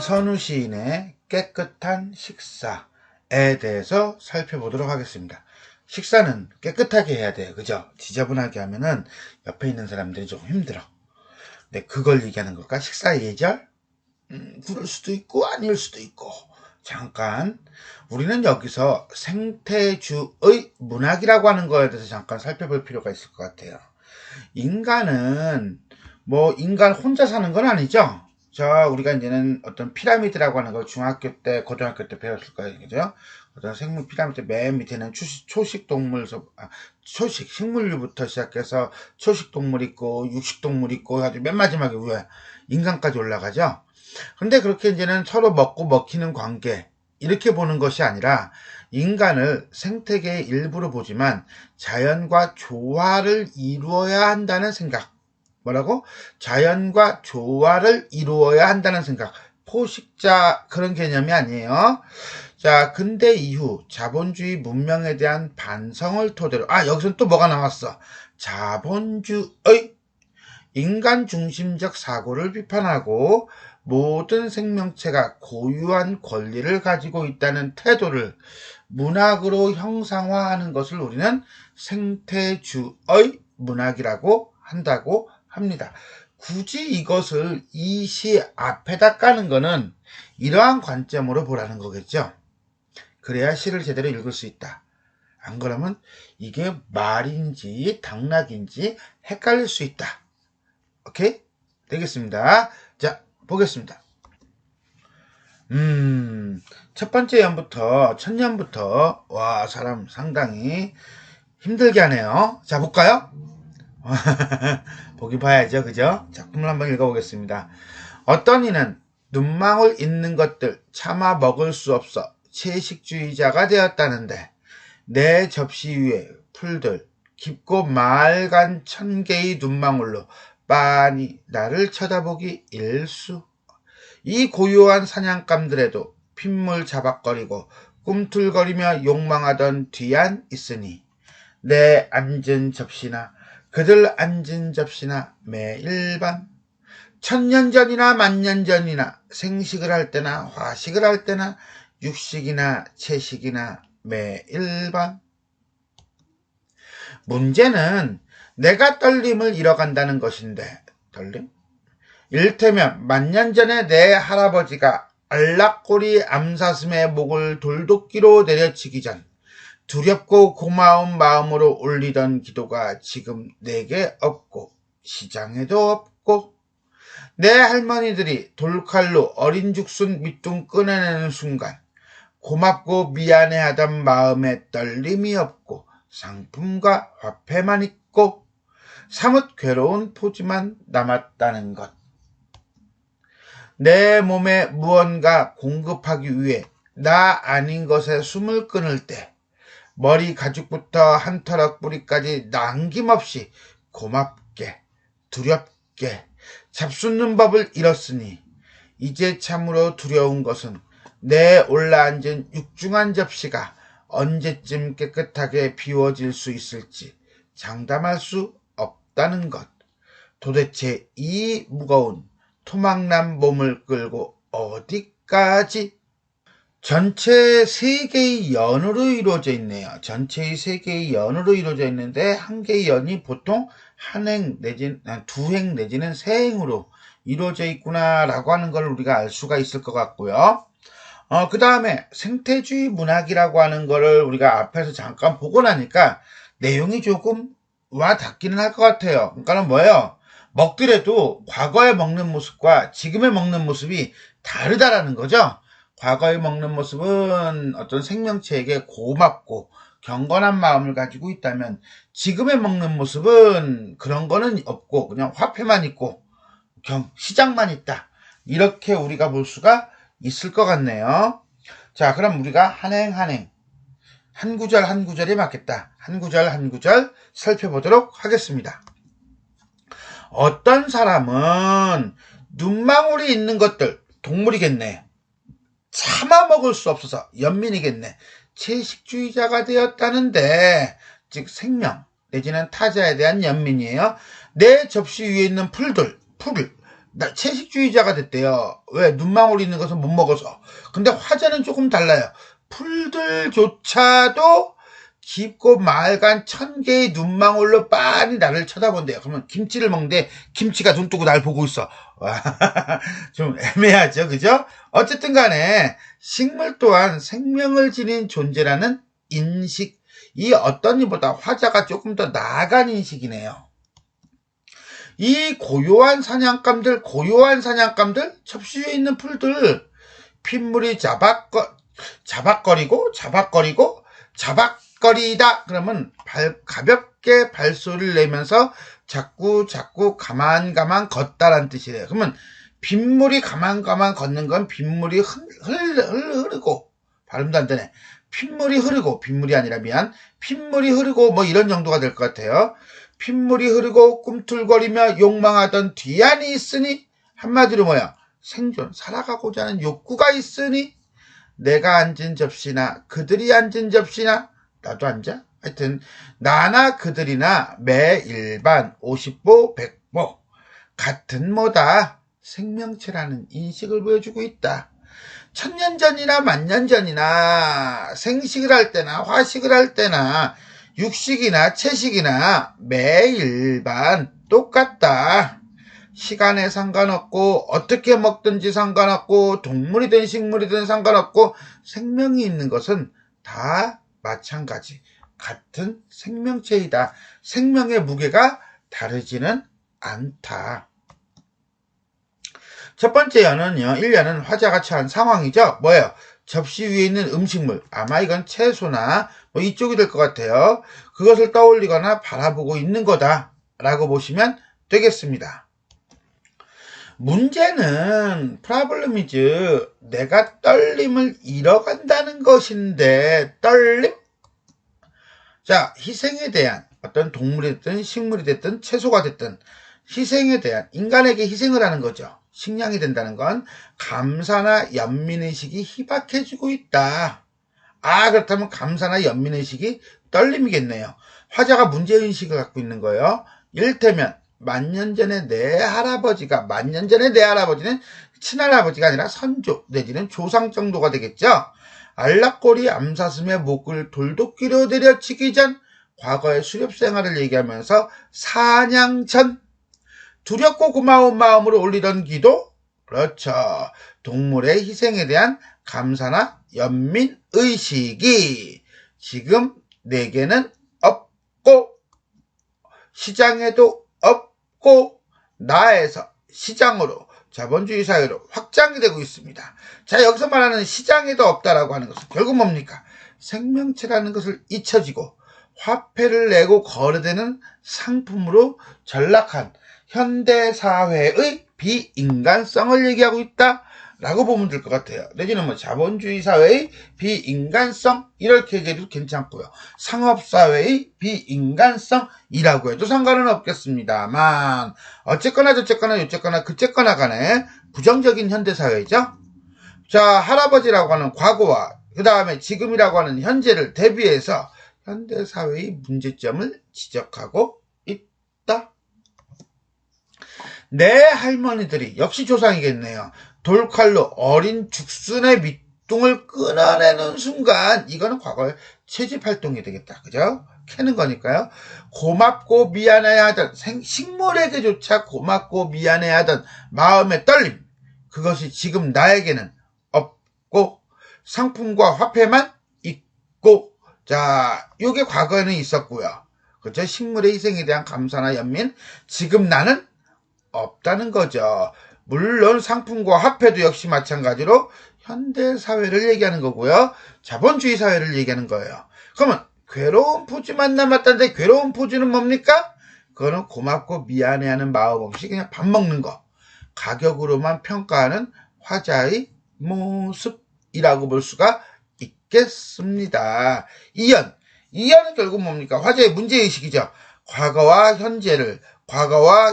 김선우 시인의 깨끗한 식사에 대해서 살펴보도록 하겠습니다. 식사는 깨끗하게 해야 돼요. 그죠? 지저분하게 하면은 옆에 있는 사람들이 좀 힘들어. 근데 그걸 얘기하는 걸까? 식사 예절? 그럴 수도 있고 아닐 수도 있고. 잠깐 우리는 여기서 생태주의 문학이라고 하는 거에 대해서 잠깐 살펴볼 필요가 있을 것 같아요. 인간은 인간 혼자 사는 건 아니죠. 우리가 이제는 어떤 피라미드라고 하는 걸 중학교 때, 고등학교 때 배웠을 거예요. 그죠? 어떤 생물 피라미드 맨 밑에는 초식 동물, 식물류부터 시작해서 초식 동물 있고, 육식 동물 있고, 아주 맨 마지막에 위에 인간까지 올라가죠. 근데 그렇게 이제는 서로 먹고 먹히는 관계, 이렇게 보는 것이 아니라 인간을 생태계의 일부로 보지만 자연과 조화를 이루어야 한다는 생각. 뭐라고? 자연과 조화를 이루어야 한다는 생각. 포식자 그런 개념이 아니에요. 자, 근대 이후 자본주의 문명에 대한 반성을 토대로 여기서는 또 뭐가 나왔어? 자본주의 인간 중심적 사고를 비판하고 모든 생명체가 고유한 권리를 가지고 있다는 태도를 문학으로 형상화하는 것을 우리는 생태주의 문학이라고 한다고 합니다. 굳이 이것을 이 시 앞에다 까는 거는 이러한 관점으로 보라는 거겠죠. 그래야 시를 제대로 읽을 수 있다. 안 그러면 이게 말인지 당락인지 헷갈릴 수 있다. 오케이? 되겠습니다. 자, 보겠습니다. 첫 번째 연부터, 첫년부터, 사람 상당히 힘들게 하네요. 자, 볼까요? 보기 봐야죠. 그죠? 작품을 한번 읽어보겠습니다. 어떤 이는 눈망울 있는 것들 차마 먹을 수 없어 채식주의자가 되었다는데 내 접시 위에 풀들 깊고 맑은 1000개의 눈망울로 빤히 나를 쳐다보기 일수. 이 고요한 사냥감들에도 핏물 자박거리고 꿈틀거리며 욕망하던 뒤안 있으니 내 앉은 접시나 그들 앉은 접시나 매일 밤 1000년 전이나 10,000년 전이나 생식을 할 때나 화식을 할 때나 육식이나 채식이나 매일 밤. 문제는 내가 떨림을 잃어간다는 것인데, 떨림? 이를테면 만년 전에 내 할아버지가 알락꼬리 암사슴의 목을 돌도끼로 내려치기 전 두렵고 고마운 마음으로 올리던 기도가 지금 내게 없고 시장에도 없고 내 할머니들이 돌칼로 어린 죽순 밑둥 꺼내내는 순간 고맙고 미안해하던 마음에 떨림이 없고 상품과 화폐만 있고 사뭇 괴로운 포즈만 남았다는 것. 내 몸에 무언가 공급하기 위해 나 아닌 것에 숨을 끊을 때 머리 가죽부터 한 털럭 뿌리까지 남김없이 고맙게 두렵게 잡숫는 법을 잃었으니 이제 참으로 두려운 것은 내 올라앉은 육중한 접시가 언제쯤 깨끗하게 비워질 수 있을지 장담할 수 없다는 것. 도대체 이 무거운 토막난 몸을 끌고 어디까지? 전체 3개의 연으로 이루어져 있네요. 전체의 3개의 연으로 이루어져 있는데 한 개의 연이 보통 한 행 내지는 두 행 내지는 세 행으로 이루어져 있구나라고 하는 걸 우리가 알 수가 있을 것 같고요. 그 다음에 생태주의 문학이라고 하는 거를 우리가 앞에서 잠깐 보고 나니까 내용이 조금 와 닿기는 할 것 같아요. 그러니까는 뭐예요? 먹더라도 과거에 먹는 모습과 지금의 먹는 모습이 다르다라는 거죠. 과거에 먹는 모습은 어떤 생명체에게 고맙고 경건한 마음을 가지고 있다면 지금에 먹는 모습은 그런 거는 없고 그냥 화폐만 있고 시장만 있다. 이렇게 우리가 볼 수가 있을 것 같네요. 자, 그럼 우리가 한 행 한 구절 한 구절에 맞겠다. 한 구절 한 구절 살펴보도록 하겠습니다. 어떤 사람은 눈망울이 있는 것들 동물이겠네. 차마 먹을 수 없어서 연민이겠네. 채식주의자가 되었다는데 즉 생명 내지는 타자에 대한 연민이에요. 내 접시 위에 있는 풀 채식주의자가 됐대요. 왜? 눈망울 있는 것은 못 먹어서. 근데 화자는 조금 달라요. 풀들조차도 깊고 맑은 1000개의 눈망울로 빤히 나를 쳐다본대요. 그러면 김치를 먹는데 김치가 눈 뜨고 날 보고 있어. 좀 애매하죠, 그죠? 어쨌든 간에 식물 또한 생명을 지닌 존재라는 인식, 이 어떤 일보다 화자가 조금 더 나아간 인식이네요. 이 고요한 사냥감들, 접시 위에 있는 풀들, 핏물이 자박거리다 그러면 가볍게 발소리를 내면서 자꾸 가만 걷다라는 뜻이래요. 그러면 빗물이 가만 걷는 건 빗물이 흐르고, 발음도 안 되네. 핏물이 흐르고, 빗물이 아니라 핏물이 흐르고 뭐 이런 정도가 될 것 같아요. 핏물이 흐르고 꿈틀거리며 욕망하던 뒤안이 있으니, 한마디로 뭐야? 생존, 살아가고자 하는 욕구가 있으니, 내가 앉은 접시나 그들이 앉은 접시나 나도 앉아? 하여튼 나나 그들이나 매일반 50보 100보 같은 뭐다 생명체라는 인식을 보여주고 있다. 1000년 전이나 만년 전이나 생식을 할 때나 화식을 할 때나 육식이나 채식이나 매일반 똑같다. 시간에 상관없고 어떻게 먹든지 상관없고 동물이든 식물이든 상관없고 생명이 있는 것은 다 마찬가지. 같은 생명체이다. 생명의 무게가 다르지는 않다. 첫 번째 연은요, 1년은 화자가 처한 상황이죠. 뭐예요? 접시 위에 있는 음식물, 아마 이건 채소나 뭐 이쪽이 될 것 같아요. 그것을 떠올리거나 바라보고 있는 거다라고 보시면 되겠습니다. 문제는 프라블럼이즈 내가 떨림을 잃어간다는 것인데, 떨림? 자, 희생에 대한 어떤 동물이 됐든 식물이 됐든 채소가 됐든 희생에 대한, 인간에게 희생을 하는 거죠. 식량이 된다는 건 감사나 연민의식이 희박해지고 있다. 그렇다면 감사나 연민의식이 떨림이겠네요. 화자가 문제의식을 갖고 있는 거예요. 이를테면 만년 전에 내 할아버지는 친할아버지가 아니라 선조 내지는 조상 정도가 되겠죠. 알락꼬리 암사슴의 목을 돌도끼로 내려치기 전, 과거의 수렵생활을 얘기하면서 사냥 전 두렵고 고마운 마음으로 올리던 기도, 그렇죠. 동물의 희생에 대한 감사나 연민의식이 지금 내게는 없고, 시장에도 없고, 나에서 시장으로, 자본주의 사회로 확장이 되고 있습니다. 자, 여기서 말하는 시장에도 없다라고 하는 것은 결국 뭡니까? 생명체라는 것을 잊혀지고 화폐를 내고 거래되는 상품으로 전락한 현대사회의 비인간성을 얘기하고 있다라고 보면 될 것 같아요. 내지는 뭐 자본주의 사회의 비인간성 이렇게 얘기해도 괜찮고요. 상업사회의 비인간성이라고 해도 상관은 없겠습니다만, 어쨌거나 저쨌거나 요쨌거나 그쨌거나 간에 부정적인 현대사회죠. 자, 할아버지라고 하는 과거와 그 다음에 지금이라고 하는 현재를 대비해서 현대사회의 문제점을 지적하고 있다. 내 할머니들이, 역시 조상이겠네요. 돌칼로 어린 죽순의 밑둥을 끊어내는 순간, 이거는 과거의 채집활동이 되겠다. 그죠? 캐는 거니까요. 고맙고 미안해하던, 식물에게조차 고맙고 미안해하던 마음의 떨림, 그것이 지금 나에게는 없고 상품과 화폐만 있고, 자, 요게 과거에는 있었고요. 그렇죠? 식물의 희생에 대한 감사나 연민, 지금 나는 없다는 거죠. 물론 상품과 화폐도 역시 마찬가지로 현대사회를 얘기하는 거고요. 자본주의 사회를 얘기하는 거예요. 그러면 괴로운 포즈만 남았다는데, 괴로운 포즈는 뭡니까? 그거는 고맙고 미안해하는 마음 없이 그냥 밥 먹는 거, 가격으로만 평가하는 화자의 모습이라고 볼 수가 있겠습니다. 이연은 결국 뭡니까? 화자의 문제의식이죠. 과거와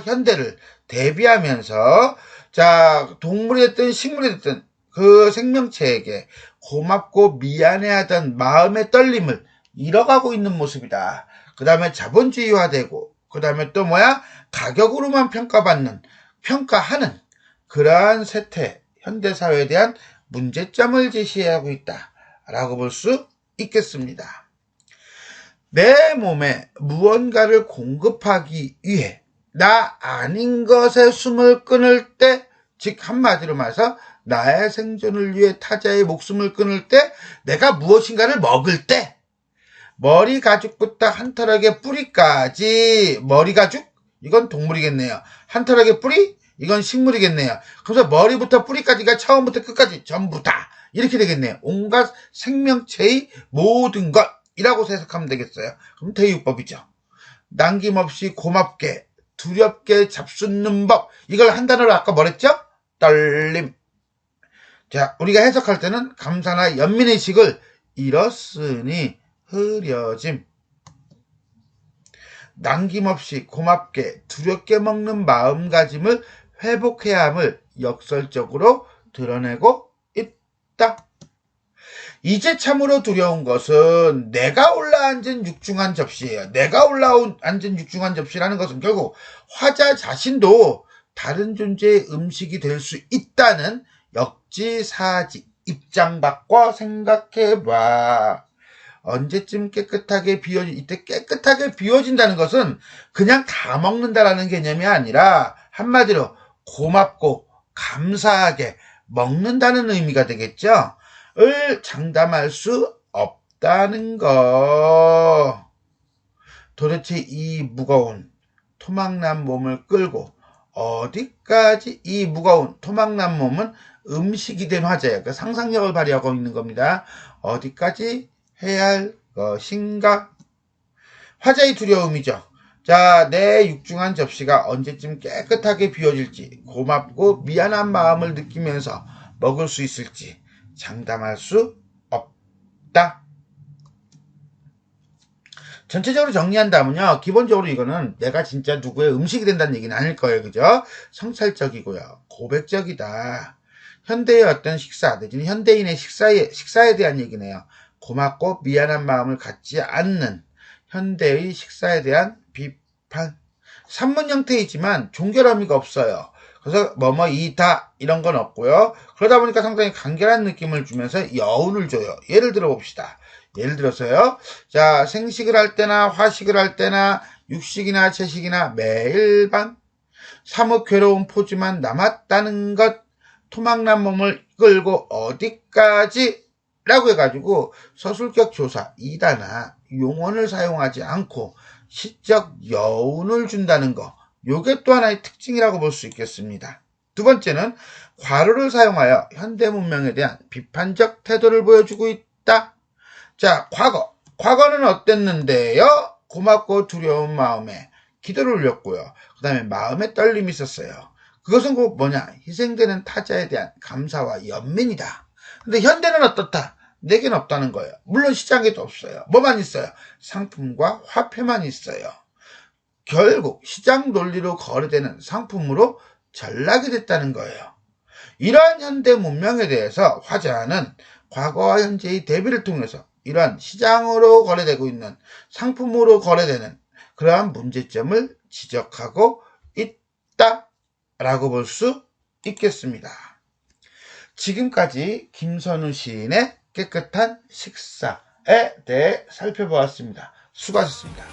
현대를 대비하면서, 자, 동물이 됐든 식물이 됐든 그 생명체에게 고맙고 미안해하던 마음의 떨림을 잃어가고 있는 모습이다. 그 다음에 자본주의화되고, 그 다음에 또 가격으로만 평가하는 그러한 세태, 현대사회에 대한 문제점을 제시하고 있다라고 볼 수 있겠습니다. 내 몸에 무언가를 공급하기 위해 나 아닌 것에 숨을 끊을 때, 즉 한마디로 말해서 나의 생존을 위해 타자의 목숨을 끊을 때, 내가 무엇인가를 먹을 때, 머리 가죽부터 한 털락의 뿌리까지, 머리 가죽? 이건 동물이겠네요. 한 털락의 뿌리? 이건 식물이겠네요. 그래서 머리부터 뿌리까지가 처음부터 끝까지 전부 다 이렇게 되겠네요. 온갖 생명체의 모든 것이라고 해석하면 되겠어요. 그럼 대유법이죠. 남김없이 고맙게 두렵게 잡수는 법, 이걸 한 단어로 아까 뭐랬죠? 떨림. 자, 우리가 해석할 때는 감사나 연민의 식을 잃었으니 흐려짐. 남김없이 고맙게 두렵게 먹는 마음가짐을 회복해야 함을 역설적으로 드러내고 있다. 이제 참으로 두려운 것은 내가 올라앉은 육중한 접시예요. 내가 올라앉은 육중한 접시라는 것은 결국 화자 자신도 다른 존재의 음식이 될 수 있다는 역지사지 입장 바꿔 생각해봐. 언제쯤 깨끗하게 이때 깨끗하게 비워진다는 것은 그냥 다 먹는다라는 개념이 아니라 한마디로 고맙고 감사하게 먹는다는 의미가 되겠죠. 을 장담할 수 없다는 거. 도대체 이 무거운 토막난 몸을 끌고 어디까지, 이 무거운 토막난 몸은 음식이 된 화자예요. 그 상상력을 발휘하고 있는 겁니다. 어디까지 해야 할 것인가? 화자의 두려움이죠. 자, 내 육중한 접시가 언제쯤 깨끗하게 비워질지, 고맙고 미안한 마음을 느끼면서 먹을 수 있을지 장담할 수 없다. 전체적으로 정리한다면요, 기본적으로 이거는 내가 진짜 누구의 음식이 된다는 얘기는 아닐 거예요. 그죠? 성찰적이고요. 고백적이다. 현대의 어떤 식사, 내지는 현대인의 식사에 대한 얘기네요. 고맙고 미안한 마음을 갖지 않는 현대의 식사에 대한 비판. 산문 형태이지만 종결 의미가 없어요. 그래서 이다 이런 건 없고요. 그러다 보니까 상당히 간결한 느낌을 주면서 여운을 줘요. 예를 들어 봅시다. 예를 들어서요. 자, 생식을 할 때나 화식을 할 때나 육식이나 채식이나 매일 밤 사뭇 괴로운 포즈만 남았다는 것, 토막난 몸을 끌고 어디까지 라고 해가지고 서술격 조사, 이다나 용언을 사용하지 않고 시적 여운을 준다는 거, 요게 또 하나의 특징이라고 볼 수 있겠습니다. 두 번째는 괄호를 사용하여 현대 문명에 대한 비판적 태도를 보여주고 있다. 자, 과거는 어땠는데요? 고맙고 두려운 마음에 기도를 올렸고요. 그 다음에 마음에 떨림이 있었어요. 그것은 곧 희생되는 타자에 대한 감사와 연민이다. 근데 현대는 어떻다? 내겐 없다는 거예요. 물론 시장에도 없어요. 뭐만 있어요? 상품과 화폐만 있어요. 결국 시장 논리로 거래되는 상품으로 전락이 됐다는 거예요. 이러한 현대 문명에 대해서 화자는 과거와 현재의 대비를 통해서 이러한 시장으로 거래되고 있는, 상품으로 거래되는 그러한 문제점을 지적하고 있다라고 볼 수 있겠습니다. 지금까지 김선우 시인의 깨끗한 식사에 대해 살펴보았습니다. 수고하셨습니다.